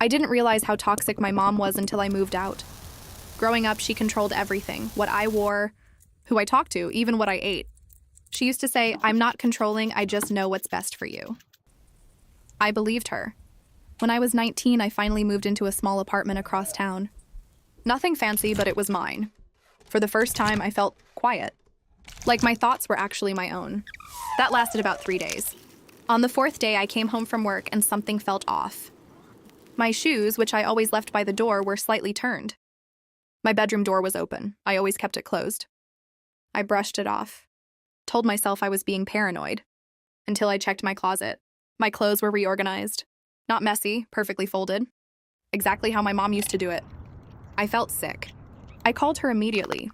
I didn't realize how toxic my mom was until I moved out. Growing up, she controlled everything, what I wore, who I talked to, even what I ate. She used to say, "I'm not controlling, I just know what's best for you." I believed her. When I was 19, I finally moved into a small apartment across town. Nothing fancy, but it was mine. For the first time, I felt quiet. Like my thoughts were actually my own. That lasted about 3 days. On the 4th day, I came home from work and something felt off. My shoes, which I always left by the door, were slightly turned. My bedroom door was open. I always kept it closed. I brushed it off. Told myself I was being paranoid. Until I checked my closet. My clothes were reorganized. Not messy, perfectly folded. Exactly how my mom used to do it. I felt sick. I called her immediately.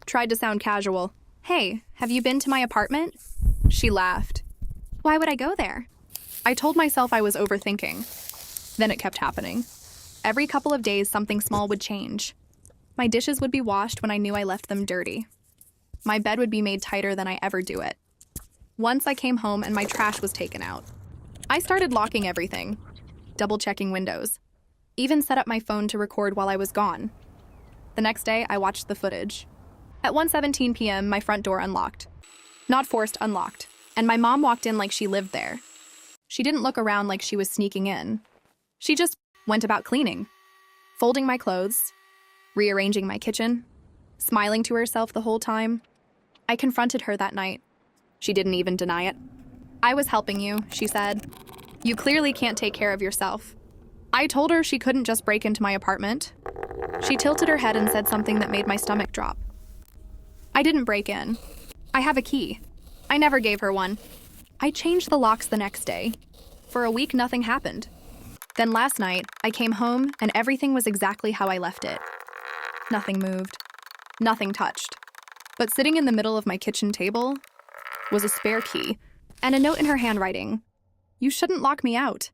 Tried to sound casual. "Hey, have you been to my apartment?" She laughed. "Why would I go there?" I told myself I was overthinking. Then it kept happening. Every couple of days, something small would change. My dishes would be washed when I knew I left them dirty. My bed would be made tighter than I ever do it. Once I came home and my trash was taken out. I started locking everything, double-checking windows, even set up my phone to record while I was gone. The next day, I watched the footage. At 1:17 p.m., my front door unlocked. Not forced, unlocked. And my mom walked in like she lived there. She didn't look around like she was sneaking in. She just went about cleaning, folding my clothes, rearranging my kitchen, smiling to herself the whole time. I confronted her that night. She didn't even deny it. "I was helping you," she said. "You clearly can't take care of yourself." I told her she couldn't just break into my apartment. She tilted her head and said something that made my stomach drop. "I didn't break in. I have a key." I never gave her one. I changed the locks the next day. For a week, nothing happened. Then last night, I came home and everything was exactly how I left it. Nothing moved. Nothing touched. But sitting in the middle of my kitchen table was a spare key and a note in her handwriting. "You shouldn't lock me out."